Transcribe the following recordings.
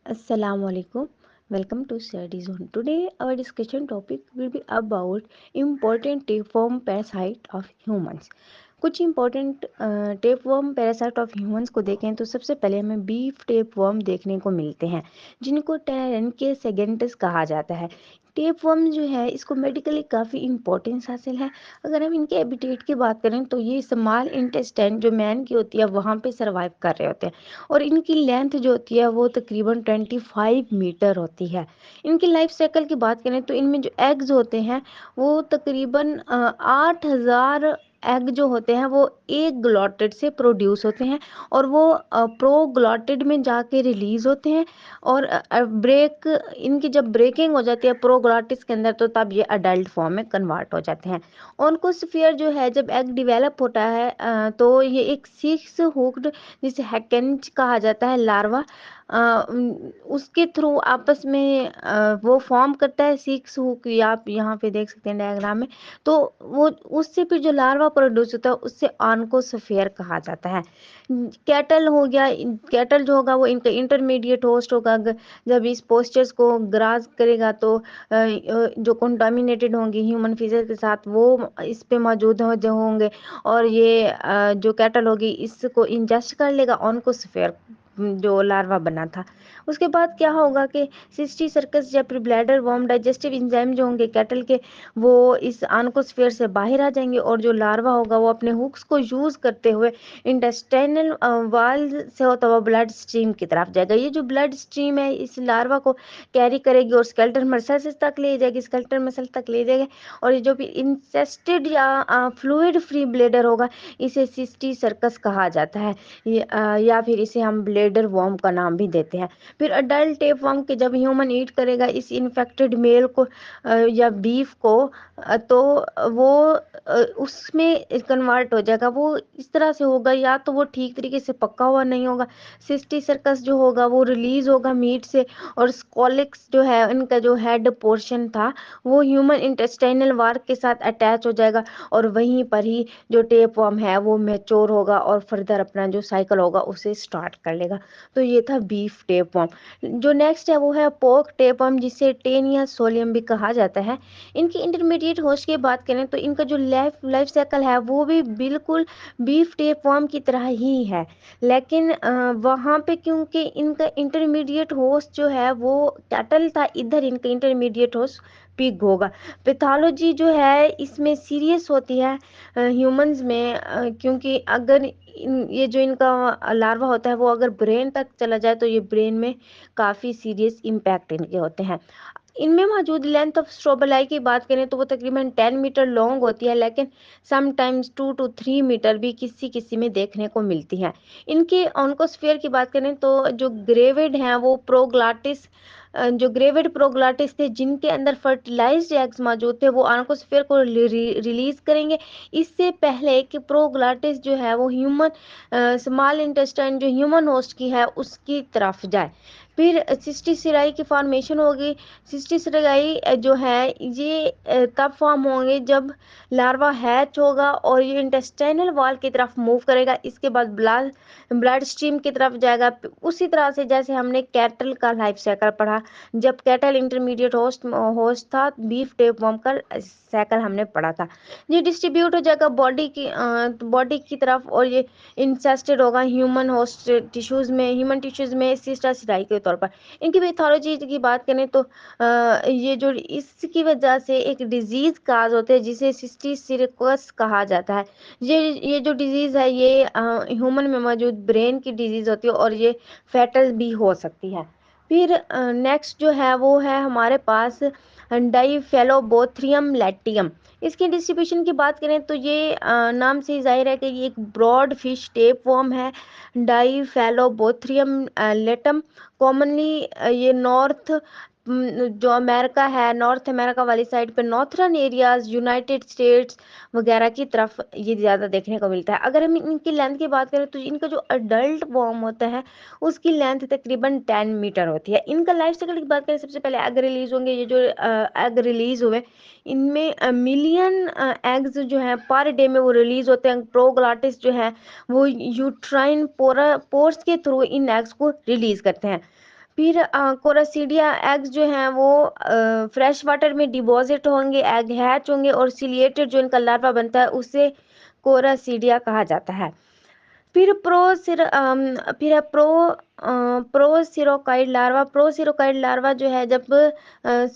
Assalamu alaikum. Welcome to Study Zone. Today, our discussion topic will be about important tapeworm parasite of humans. कुछ important tapeworm parasite of humans को देखें तो सबसे पहले हमें beef tapeworm देखने को मिलते हैं, जिनको टेरेंके सेगेंटस कहा जाता है। टेपवर्म जो है इसको मेडिकली काफ़ी इम्पोर्टेंस हासिल है। अगर हम इनके हैबिटेट की बात करें तो ये स्मॉल इंटेस्टाइन जो मैन की होती है वहाँ पे सर्वाइव कर रहे होते हैं, और इनकी लेंथ जो होती है वो तकरीबन 25 मीटर होती है। इनकी लाइफ साइकिल की बात करें तो इनमें जो एग्स होते हैं वो तकरीबन 8,000 एग जो होते हैं वो एक ग्लॉटिड से प्रोड्यूस होते हैं, और वो प्रोग्लॉटिड में जाके रिलीज होते हैं। और ब्रेक इनकी जब ब्रेकिंग हो जाती है प्रोग्लॉटिस के अंदर तो तब ये अडल्ट फॉर्म में कन्वर्ट हो जाते हैं। ऑन्कोस्फीयर जो है जब एग डेवलप होता है तो ये एक सिक्स हुक्ड, जिसे हैकेंज कहा जाता है, लार्वा उसके थ्रू आपस में वो फॉर्म करता है सिक्स हुक। आप यहाँ पे देख सकते हैं डायग्राम में। तो वो उससे फिर जो लार्वा प्रोड्यूस होता है उससे ऑन्कोस्फीयर कहा जाता है। कैटल हो गया, कैटल जो होगा वो इनका इंटरमीडिएट होस्ट होगा। जब इस पोस्चर्स को ग्रास करेगा तो जो कंटामिनेटेड होंगे ह्यूमन फीचर के साथ वो इस पे मौजूद जो होंगे, और ये जो कैटल होगी इसको इंजेस्ट कर लेगा ऑन्कोस्फीयर जो लार्वा बना था। उसके बाद क्या होगा कि सिस्टी सर्कस या फिर ब्लैडर वर्म डाइजेस्टिव एंजाइम जो होंगे कैटल के वो इस ऑन्कोस्फीयर से बाहर आ जाएंगे, और जो लार्वा होगा वो अपने हुक्स को यूज करते हुए इंटेस्टाइनल वाल से होता हुआ ब्लड स्ट्रीम की तरफ जाएगा। ये जो ब्लड स्ट्रीम है इस लार्वा को कैरी करेगी और स्केलेटल मसल्स तक ले जाएगी, स्केलेटल मसल तक ले जाएगी। और ये जो भी इंसेस्टेड या फ्लूइड फ्री ब्लेडर होगा इसे सिस्टी सर्कस कहा जाता है, या फिर इसे हम ब्लेडर वर्म का नाम भी देते हैं। फिर अडल्ट टेप वर्म के जब ह्यूमन ईट करेगा इस इन्फेक्टेड मेल को या बीफ को, तो वो उसमें कन्वर्ट हो जाएगा। वो इस तरह से होगा, या तो वो ठीक तरीके से पका हुआ नहीं होगा, सिस्टी सर्कस जो होगा वो रिलीज होगा मीट से, और स्कोलिक्स जो है इनका जो हेड पोर्शन था वो ह्यूमन इंटेस्टाइनल वार्क के साथ अटैच हो जाएगा, और वहीं पर ही जो टेप वर्म है वो मैच्योर होगा और फर्दर अपना जो साइकिल होगा उसे स्टार्ट कर लेगा। तो ये था बीफ टेप वर्म। जो नेक्स्ट है वो है पोर्क टेप वर्म, जिसे टेनिया सोलियम भी कहा जाता है। इनकी इंटरमीडिएट होस्ट की बात करें तो इनका जो लाइफ साइकिल है वो भी बिल्कुल बीफ टेप वर्म की तरह ही है, लेकिन वहाँ पे क्योंकि इनका इंटरमीडिएट होस्ट जो है वो कैटल था, इधर इनका इंटरमीडिएट होस्ट पिग होगा। पैथोलॉजी जो है इसमें सीरियस होती है ह्यूमंस में, क्योंकि अगर ये जो इनका लार्वा होता है वो अगर ब्रेन तक चला जाए तो ये ब्रेन में काफ़ी सीरियस इम्पैक्ट इनके होते हैं। इनमें मौजूद लेंथ ऑफ स्ट्रोबलाई की बात करें तो वो तकरीबन 10 मीटर लॉन्ग होती है, लेकिन समटाइम्स 2 to 3 मीटर भी किसी किसी में देखने को मिलती है। इनके ऑन्कोस्फीयर की बात करें तो जो ग्रेविड हैं वो प्रोग्लाटिस, जो ग्रेविड प्रोग्लाटिस थे जिनके अंदर फर्टिलाइज्ड एग्स मौजूद थे वो ऑन्कोस्फीयर को रिलीज करेंगे, इससे पहले कि प्रोग्लाटिस जो है वो ह्यूमन स्मॉल इंटेस्टाइन जो ह्यूमन होस्ट की है उसकी तरफ जाए। फिर सिस्टिसिराई की फॉर्मेशन होगी। सिस्टिसिराई जो है ये तब फॉर्म होंगे जब लार्वा हैच होगा और ये इंटेस्टाइनल वॉल की तरफ मूव करेगा, इसके बाद ब्लड ब्लड स्ट्रीम की तरफ जाएगा। उसी तरह से जैसे हमने कैटल का लाइफ साइकिल पढ़ा, जब कैटल इंटरमीडिएट होस्ट होस्ट था, बीफ टेप वर्म का साइकिल हमने पढ़ा था। ये डिस्ट्रीब्यूट हो जाएगा बॉडी की तरफ, और ये इंसेस्टेड होगा ह्यूमन होस्ट टिश्यूज में, ह्यूमन टिश्यूज में सिस्टासिराई के तौर पर। इनकी पैथोलॉजी की बात करें तो ये जो इसकी वजह से एक डिजीज काज होते हैं जिसे सिस्टिसिरिकोस कहा जाता है। ये जो डिजीज है ये ह्यूमन में मौजूद ब्रेन की डिजीज होती है, और ये फैटल भी हो सकती है। फिर नेक्स्ट जो है वो है हमारे पास डाइफेलोबोथ्रियम लैटियम। इसकी डिस्ट्रीब्यूशन की बात करें तो ये नाम से ही जाहिर है कि ये एक ब्रॉड फिश टेप वर्म है। डाइफेलोबोथ्रियम लेटम कॉमनली ये जो अमेरिका है, नॉर्थ अमेरिका वाली साइड पे, नॉर्थर्न एरियाज, यूनाइटेड स्टेट्स वगैरह की तरफ ये ज़्यादा देखने को मिलता है। अगर हम इनकी लेंथ की बात करें तो इनका जो अडल्ट वर्म होता है उसकी लेंथ तकरीबन 10 मीटर होती है। इनका लाइफ साइकिल की बात करें, सबसे पहले एग रिलीज होंगे। ये जो एग रिलीज हुए इनमें मिलियन एग्स जो हैं पर डे में वो रिलीज होते हैं। प्रोग्लाटिस जो है वो यूट्राइन पोर्स के थ्रू इन एग्स को रिलीज करते हैं। फिर कोरासीडिया एग्स जो हैं वो फ्रेश वाटर में डिपॉजिट होंगे, एग हैच होंगे और सिलिएटेड जो इनका लार्वा बनता है उसे कोरासीडिया कहा जाता है। फिर फिर है प्रोसिरोकाइड लार्वा जो है जब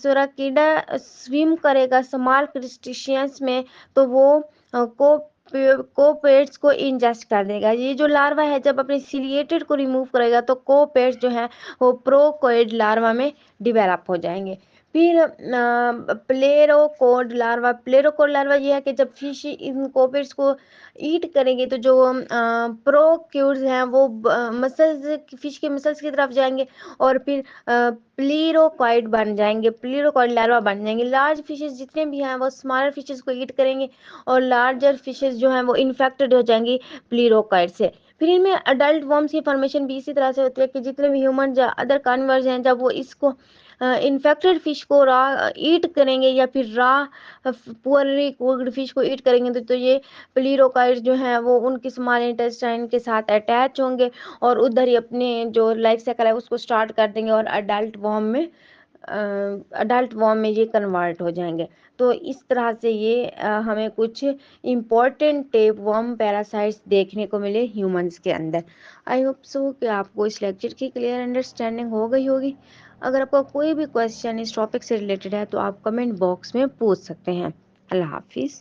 सोराकीडा स्विम करेगा स्मॉल क्रस्टेशियंस में तो वो को कोपेट्स को इंजेस्ट कर देगा। ये जो लार्वा है जब अपने सिलिएटेड को रिमूव करेगा तो कोपेट्स जो है वो प्रोकोइड लार्वा में डिवेलप हो जाएंगे। फिर प्लेरोकोड लार्वा ये है कि जब फिश इन कोपेट्स को ईट करेंगे तो जो प्रोक्यूर्स हैं वो मसल्स फिश के मसल्स की तरफ जाएंगे और फिर प्लीरोकॉइड बन जाएंगे, प्लीरोकॉइड लार्वा बन जाएंगे। लार्ज फिशेस जितने भी हैं वो स्मॉलर फिशेस को ईट करेंगे और लार्जर फिशेस जो हैं वो इन्फेक्टेड हो जाएंगी प्लीरोकॉइड से। फिर इनमें अडल्ट वर्म्स की फॉर्मेशन भी इसी तरह से होती है कि जितने भी ह्यूमन या अदर कार्निवर्स हैं जब वो इसको इन्फेक्टेड फिश को रा ईट करेंगे या फिर रा पुअरली कुक्ड फिश को ईट करेंगे तो ये प्लीरोकाइड्स जो हैं वो उनकी स्मॉल इंटेस्टाइन के साथ अटैच होंगे और उधर ही अपने जो लाइफ साइकिल है उसको स्टार्ट कर देंगे और अडल्ट वॉर्म में ये कन्वर्ट हो जाएंगे। तो इस तरह से ये हमें कुछ इम्पॉर्टेंट टेप वर्म पैरासाइट्स देखने को मिले ह्यूमंस के अंदर। आई होप सो कि आपको इस लेक्चर की क्लियर अंडरस्टैंडिंग हो गई होगी। अगर आपका कोई भी क्वेश्चन इस टॉपिक से रिलेटेड है तो आप कमेंट बॉक्स में पूछ सकते हैं। अल्लाह हाफिज़।